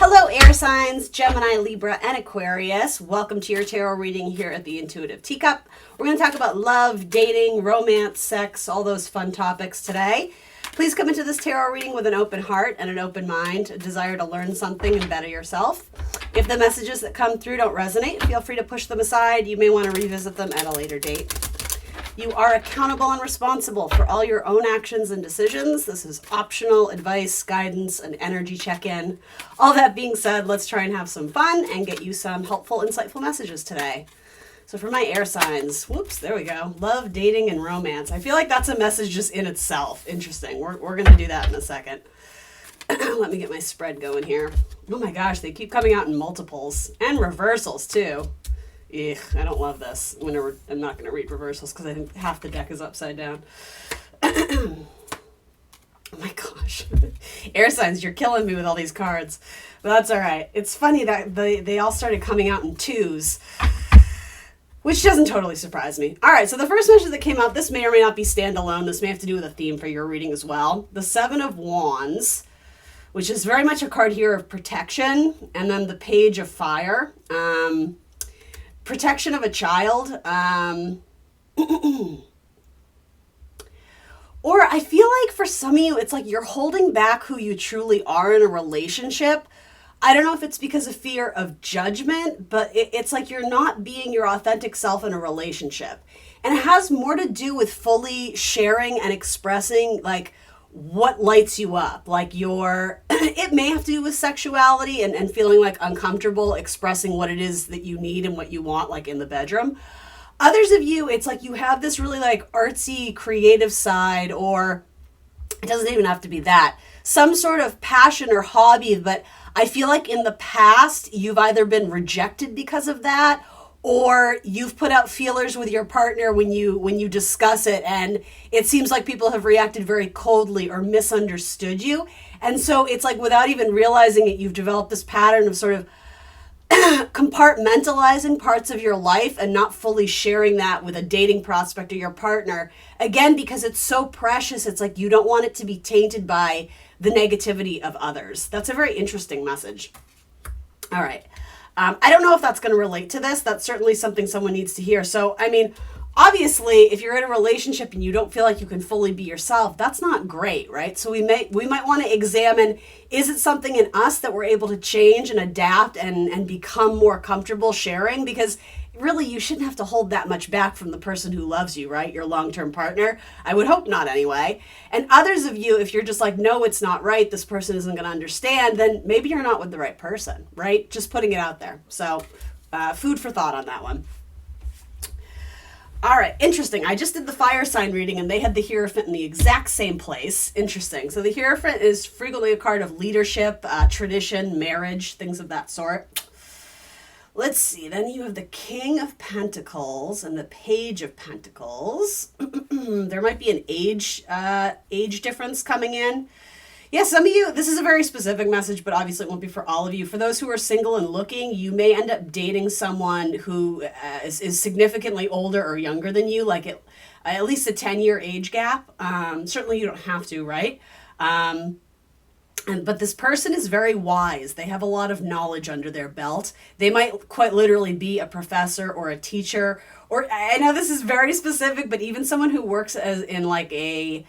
Hello, air signs, Gemini, Libra, and Aquarius. Welcome to your tarot reading here at the Intuitive Teacup. We're going to talk about love, dating, romance, sex, all those fun topics today. Please come into this tarot reading with an open heart and an open mind, a desire to learn something and better yourself. If the messages that come through don't resonate, feel free to push them aside. You may want to revisit them at a later date. You are accountable and responsible for all your own actions and decisions. This is optional advice, guidance, and energy check-in. All that being said, let's try and have some fun and get you some helpful, insightful messages today. So for my air signs, whoops, there we go. Love, dating, and romance. I feel like that's a message just in itself. Interesting. We're going to do that in a second. Let me get my spread going here. Oh my gosh, they keep coming out in multiples and reversals too. Ugh, I don't love this. I'm not going to read reversals because I think half the deck is upside down. Oh my gosh. Air signs, you're killing me with all these cards. But that's all right. It's funny that they all started coming out in twos, which doesn't totally surprise me. All right, so the first message that came out, this may or may not be standalone. This may have to do with a theme for your reading as well. The Seven of Wands, which is very much a card here of protection, and then the Page of Fire. Protection of a child, or I feel like for some of you, it's like you're holding back who you truly are in a relationship. I don't know if it's because of fear of judgment, but it's like you're not being your authentic self in a relationship. And it has more to do with fully sharing and expressing like what lights you up, like it may have to do with sexuality and feeling like uncomfortable expressing what it is that you need and what you want, like in the bedroom. Others of you, it's like you have this really like artsy creative side, or it doesn't even have to be that, some sort of passion or hobby, but I feel like in the past you've either been rejected because of that, or you've put out feelers with your partner when you discuss it, and it seems like people have reacted very coldly or misunderstood you. And so it's like without even realizing it, you've developed this pattern of sort of compartmentalizing parts of your life and not fully sharing that with a dating prospect or your partner. Again, because it's so precious, it's like you don't want it to be tainted by the negativity of others. That's a very interesting message. All right. I don't know if that's going to relate to this. That's certainly something someone needs to hear. So, I mean, obviously, if you're in a relationship and you don't feel like you can fully be yourself, that's not great, right? So we might want to examine, is it something in us that we're able to change and adapt and become more comfortable sharing? Because really, you shouldn't have to hold that much back from the person who loves you, right? Your long-term partner. I would hope not anyway. And others of you, if you're just like, no, it's not right, this person isn't going to understand, then maybe you're not with the right person, right? Just putting it out there. So food for thought on that one. All right, interesting. I just did the fire sign reading and they had the Hierophant in the exact same place. Interesting. So the Hierophant is frequently a card of leadership, tradition, marriage, things of that sort. Let's see, then you have the King of Pentacles and the Page of Pentacles. There might be an age difference coming in. Yeah, some of you, this is a very specific message, but obviously it won't be for all of you. For those who are single and looking, you may end up dating someone who is significantly older or younger than you, like at least a 10-year age gap. Certainly you don't have to, right? But this person is very wise. They have a lot of knowledge under their belt. They might quite literally be a professor or a teacher, or I know this is very specific, but even someone who works as in like it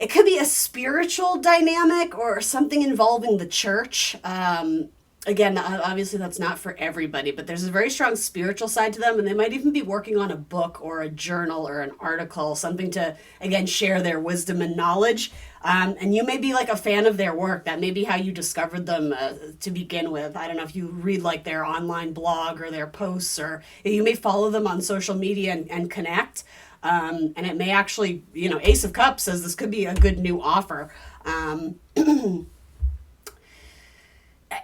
could be a spiritual dynamic or something involving the church. Again, obviously that's not for everybody, but there's a very strong spiritual side to them, and they might even be working on a book or a journal or an article, something to, again, share their wisdom and knowledge. And you may be like a fan of their work. That may be how you discovered them to begin with. I don't know if you read like their online blog or their posts, or you may follow them on social media and connect. And it may actually, Ace of Cups says this could be a good new offer.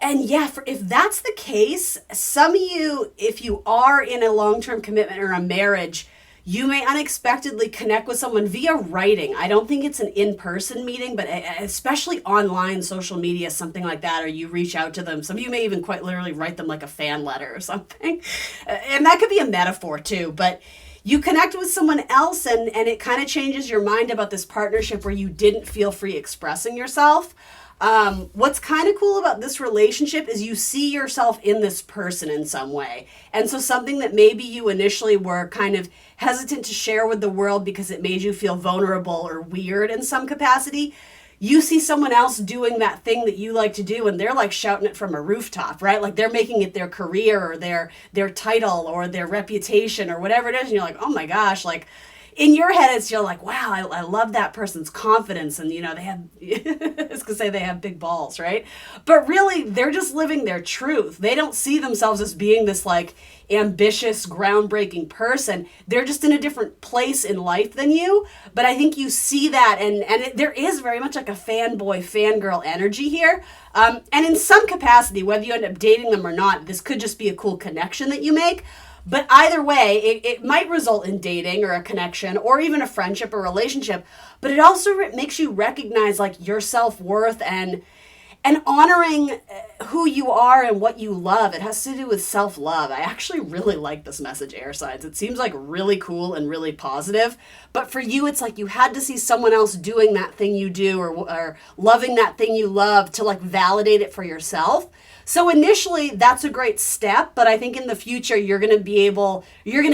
And yeah, if that's the case, some of you, if you are in a long-term commitment or a marriage, you may unexpectedly connect with someone via writing. I don't think it's an in-person meeting, but especially online, social media, something like that, or you reach out to them. Some of you may even quite literally write them like a fan letter or something. And that could be a metaphor too, but you connect with someone else and it kind of changes your mind about this partnership where you didn't feel free expressing yourself. What's kind of cool about this relationship is you see yourself in this person in some way. And so something that maybe you initially were kind of hesitant to share with the world because it made you feel vulnerable or weird in some capacity, you see someone else doing that thing that you like to do and they're like shouting it from a rooftop, right? Like they're making it their career or their title or their reputation or whatever it is. And you're like, oh my gosh, like in your head, you're like, wow, I love that person's confidence. And, they have, I was going to say they have big balls, right? But really, they're just living their truth. They don't see themselves as being this like ambitious, groundbreaking person. They're just in a different place in life than you. But I think you see that. And there is very much like a fanboy, fangirl energy here. And in some capacity, whether you end up dating them or not, this could just be a cool connection that you make. But either way, it might result in dating or a connection or even a friendship or relationship. But it also makes you recognize like your self-worth and honoring who you are and what you love. It has to do with self-love. I actually really like this message, air signs. It seems like really cool and really positive. But for you, it's like you had to see someone else doing that thing you do or loving that thing you love to like validate it for yourself. So initially, that's a great step, but I think in the future, you're going to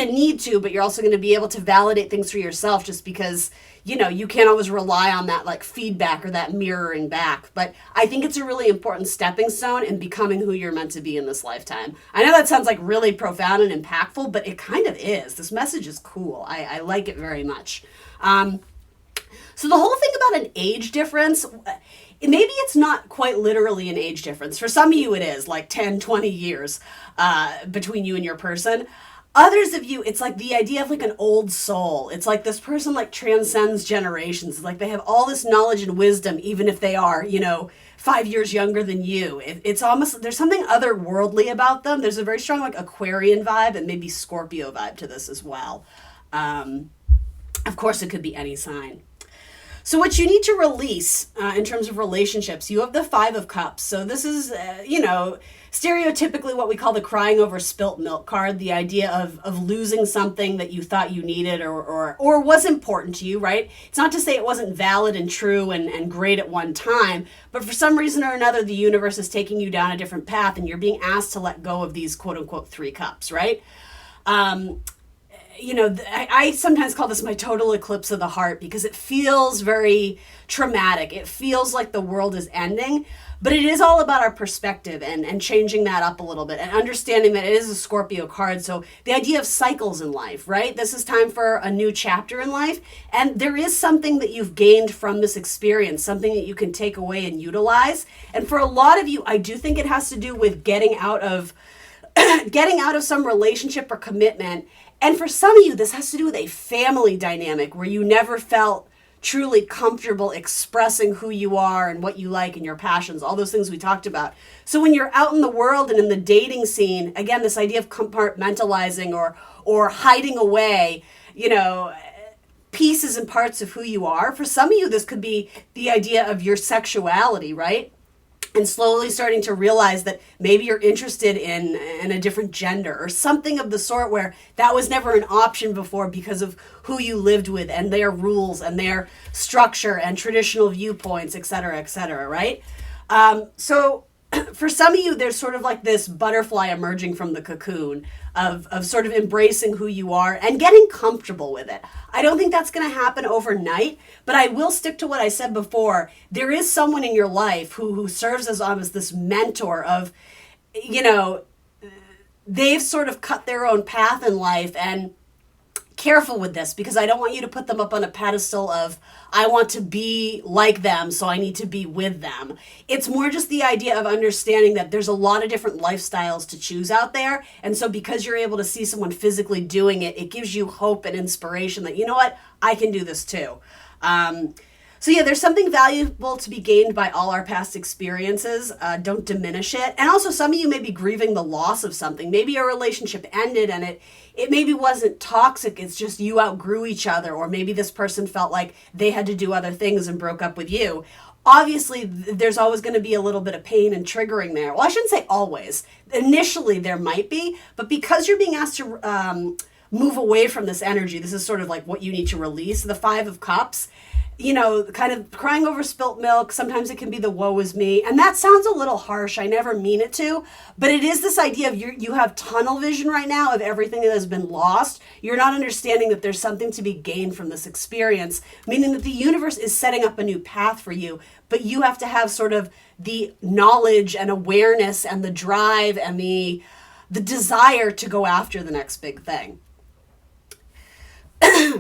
need to, but you're also going to be able to validate things for yourself just because, you can't always rely on that like feedback or that mirroring back. But I think it's a really important stepping stone in becoming who you're meant to be in this lifetime. I know that sounds like really profound and impactful, but it kind of is. This message is cool. I like it very much. So the whole thing about an age difference, maybe it's not quite literally an age difference. For some of you, it is like 10, 20 years between you and your person. Others of you, it's like the idea of like an old soul. It's like this person like transcends generations. It's like they have all this knowledge and wisdom, even if they are, 5 years younger than you. It's almost, there's something otherworldly about them. There's a very strong like Aquarian vibe and maybe Scorpio vibe to this as well. Of course, it could be any sign. So what you need to release in terms of relationships, you have the 5 of Cups. So this is, stereotypically what we call the crying over spilt milk card, the idea of losing something that you thought you needed or was important to you, right? It's not to say it wasn't valid and true and great at one time, but for some reason or another, the universe is taking you down a different path and you're being asked to let go of these quote unquote 3 cups, right? I sometimes call this my total eclipse of the heart because it feels very traumatic. It feels like the world is ending, but it is all about our perspective and changing that up a little bit and understanding that it is a Scorpio card. So the idea of cycles in life, right? This is time for a new chapter in life. And there is something that you've gained from this experience, something that you can take away and utilize. And for a lot of you, I do think it has to do with getting out of some relationship or commitment. And for some of you, this has to do with a family dynamic where you never felt truly comfortable expressing who you are and what you like and your passions, all those things we talked about. So when you're out in the world and in the dating scene, again, this idea of compartmentalizing or hiding away, pieces and parts of who you are. For some of you, this could be the idea of your sexuality, right? And slowly starting to realize that maybe you're interested in a different gender or something of the sort where that was never an option before because of who you lived with and their rules and their structure and traditional viewpoints, et cetera, right? So for some of you, there's sort of like this butterfly emerging from the cocoon of sort of embracing who you are and getting comfortable with it. I don't think that's going to happen overnight, but I will stick to what I said before. There is someone in your life who serves as almost this mentor of, they've sort of cut their own path in life, and careful with this because I don't want you to put them up on a pedestal of, I want to be like them, so I need to be with them. It's more just the idea of understanding that there's a lot of different lifestyles to choose out there. And so because you're able to see someone physically doing it, it gives you hope and inspiration that, you know what, I can do this too. So yeah, there's something valuable to be gained by all our past experiences. Don't diminish it. And also some of you may be grieving the loss of something. Maybe a relationship ended and it maybe wasn't toxic. It's just you outgrew each other. Or maybe this person felt like they had to do other things and broke up with you. Obviously, there's always going to be a little bit of pain and triggering there. Well, I shouldn't say always. Initially, there might be. But because you're being asked to move away from this energy, this is sort of like what you need to release. The 5 of Cups. kind of crying over spilt milk. Sometimes it can be the woe is me. And that sounds a little harsh. I never mean it to, but it is this idea of you have tunnel vision right now of everything that has been lost. You're not understanding that there's something to be gained from this experience, meaning that the universe is setting up a new path for you, but you have to have sort of the knowledge and awareness and the drive and the desire to go after the next big thing.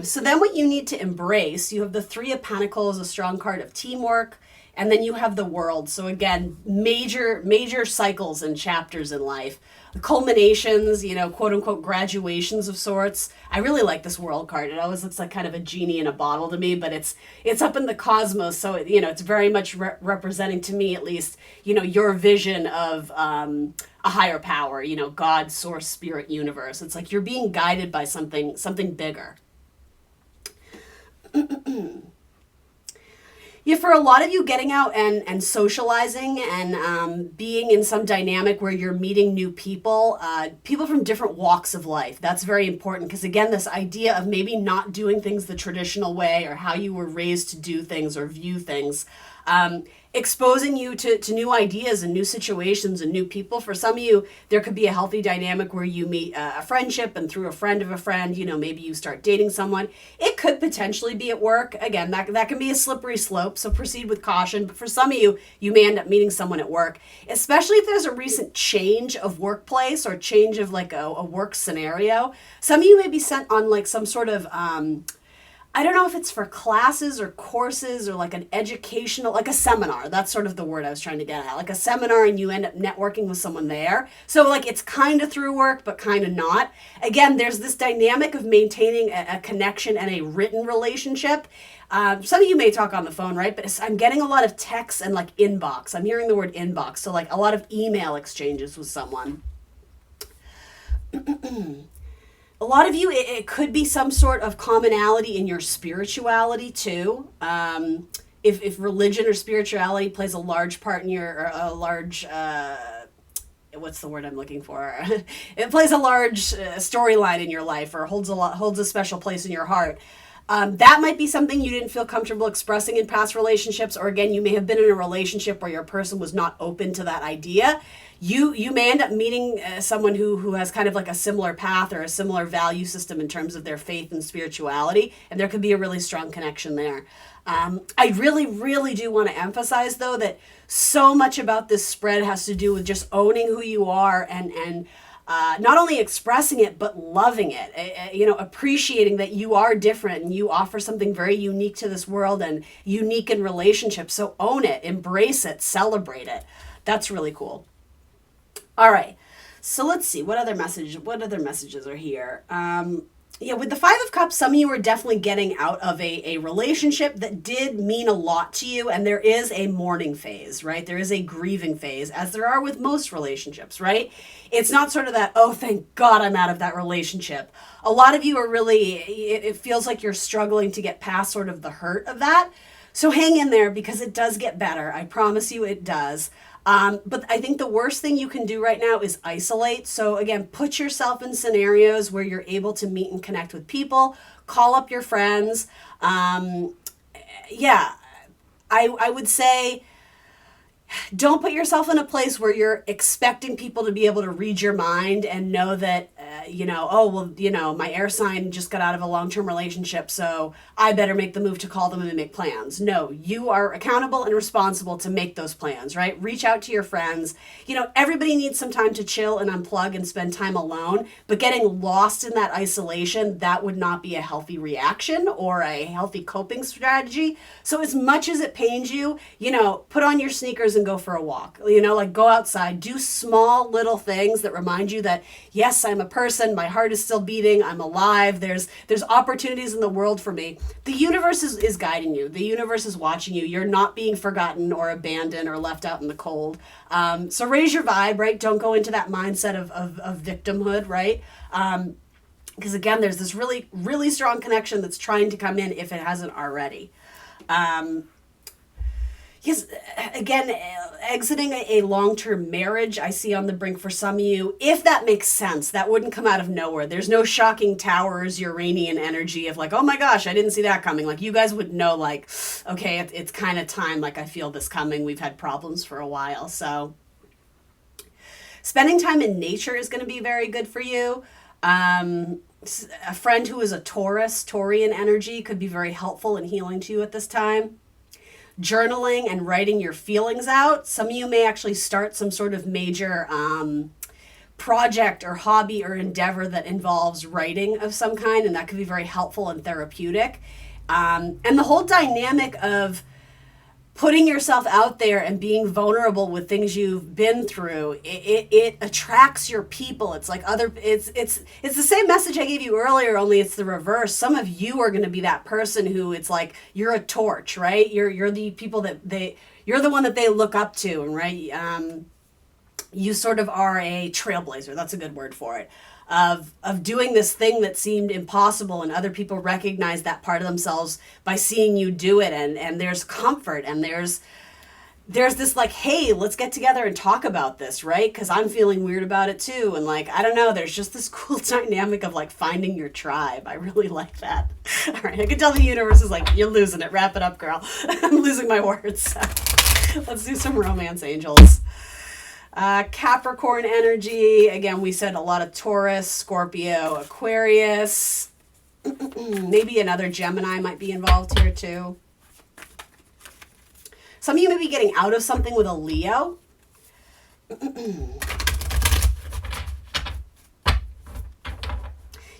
So then what you need to embrace, you have the Three of Pentacles, a strong card of teamwork, and then you have the World. So again, major cycles and chapters in life, culminations, quote unquote graduations of sorts. I really like this World card. It always looks like kind of a genie in a bottle to me, but it's up in the cosmos. So, it's very much representing to me, at least, your vision of a higher power, God, source, spirit, universe. It's like you're being guided by something bigger. Yeah, for a lot of you, getting out and socializing and being in some dynamic where you're meeting new people, people from different walks of life. That's very important because, again, this idea of maybe not doing things the traditional way or how you were raised to do things or view things, exposing you to new ideas and new situations and new people. For some of you, there could be a healthy dynamic where you meet a friendship, and through a friend of a friend, maybe you start dating someone. It could potentially be at work. Again, that can be a slippery slope, so proceed with caution. But for some of you, you may end up meeting someone at work, especially if there's a recent change of workplace or change of like a work scenario. Some of you may be sent on like some sort of I don't know if it's for classes or courses or like an educational, like a seminar. That's sort of the word I was trying to get at. Like a seminar, and you end up networking with someone there. So like it's kind of through work, but kind of not. Again, there's this dynamic of maintaining a connection and a written relationship. Some of you may talk on the phone, right? But I'm getting a lot of texts and like inbox. I'm hearing the word inbox. So like a lot of email exchanges with someone. A lot of you, it could be some sort of commonality in your spirituality too. If religion or spirituality plays a large part in your, what's the word I'm looking for? It plays a large storyline in your life, or holds a special place in your heart. That might be something you didn't feel comfortable expressing in past relationships, or again, you may have been in a relationship where your person was not open to that idea. You may end up meeting someone who has kind of like a similar path or a similar value system in terms of their faith and spirituality, and there could be a really strong connection there. I really, really do want to emphasize, though, that so much about this spread has to do with just owning who you are and not only expressing it, but loving it, appreciating that you are different and you offer something very unique to this world and unique in relationships. So own it, embrace it, celebrate it. That's really cool. All right. So let's see. What other messages are here? With the Five of Cups, some of you are definitely getting out of a relationship that did mean a lot to you, and there is a mourning phase, right? There is a grieving phase, as there are with most relationships, right? It's not sort of that, oh, thank God I'm out of that relationship. A lot of you are really, it feels like you're struggling to get past sort of the hurt of that. So hang in there, because it does get better. I promise you it does. But I think the worst thing you can do right now is isolate. So again, put yourself in scenarios where you're able to meet and connect with people, call up your friends. I would say, don't put yourself in a place where you're expecting people to be able to read your mind and know that, my air sign just got out of a long-term relationship, so I better make the move to call them and make plans. No, you are accountable and responsible to make those plans, right? Reach out to your friends. Everybody needs some time to chill and unplug and spend time alone, but getting lost in that isolation, that would not be a healthy reaction or a healthy coping strategy. So as much as it pains you, put on your sneakers and go for a walk, go outside, do small little things that remind you that, yes, I'm a person, my heart is still beating, I'm alive, there's opportunities in the world for me. The universe is guiding you. The universe is watching you. You're not being forgotten or abandoned or left out in the cold. So raise your vibe, right? Don't go into that mindset of victimhood, right? Because again, there's this really, really strong connection that's trying to come in if it hasn't already. Yes, again, exiting a long-term marriage I see on the brink for some of you, if that makes sense. That wouldn't come out of nowhere. There's no shocking towers, Uranian energy of like, oh my gosh, I didn't see that coming. Like, you guys would know, like, okay, it's kind of time. Like, I feel this coming. We've had problems for a while. So spending time in nature is going to be very good for you. A friend who is a Taurian energy could be very helpful and healing to you at this time. Journaling and writing your feelings out. Some of you may actually start some sort of major project or hobby or endeavor that involves writing of some kind, and that could be very helpful and therapeutic. And the whole dynamic of putting yourself out there and being vulnerable with things you've been through, it attracts your people. It's like it's the same message I gave you earlier, only it's the reverse. Some of you are going to be that person who it's like you're a torch, right? You're the people that you're the one that they look up to, and right, you sort of are a trailblazer. That's a good word for it. Of doing this thing that seemed impossible, and other people recognize that part of themselves by seeing you do it, and there's comfort, and there's this like, hey, let's get together and talk about this, right? Because I'm feeling weird about it too, and like, I don't know, there's just this cool dynamic of like finding your tribe. I really like that. All right, I can tell the universe is like, you're losing it. Wrap it up, girl. I'm losing my words. Let's do some romance angels. Capricorn energy. Again, we said a lot of Taurus, Scorpio, Aquarius. Maybe another Gemini might be involved here too. Some of you may be getting out of something with a Leo.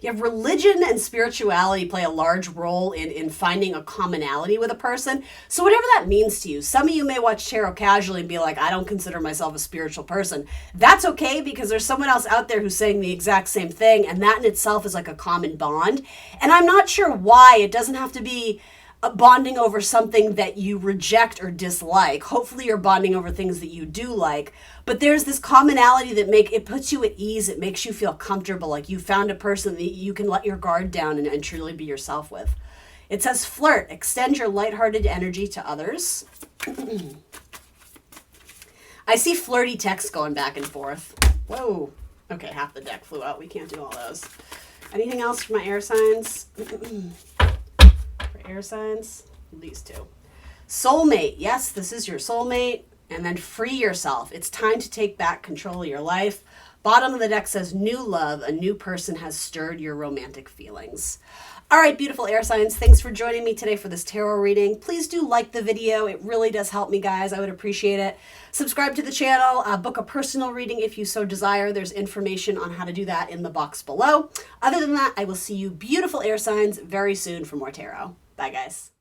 You have religion and spirituality play a large role in finding a commonality with a person. So whatever that means to you, some of you may watch tarot casually and be like, I don't consider myself a spiritual person. That's okay, because there's someone else out there who's saying the exact same thing, and that in itself is like a common bond. And I'm not sure why. It doesn't have to be bonding over something that you reject or dislike. Hopefully you're bonding over things that you do like, but there's this commonality that it puts you at ease. It makes you feel comfortable, like you found a person that you can let your guard down and truly be yourself with. It says flirt, extend your lighthearted energy to others. I see flirty texts going back and forth. Whoa. Okay, half the deck flew out. We can't do all those. Anything else for my air signs? Air signs, these two. Soulmate, yes, this is your soulmate. And then free yourself. It's time to take back control of your life. Bottom of the deck says new love. A new person has stirred your romantic feelings. All right, beautiful air signs, thanks for joining me today for this tarot reading. Please do like the video. It really does help me, guys. I would appreciate it. Subscribe to the channel. Book a personal reading if you so desire. There's information on how to do that in the box below. Other than that, I will see you beautiful air signs very soon for more tarot. Bye, guys.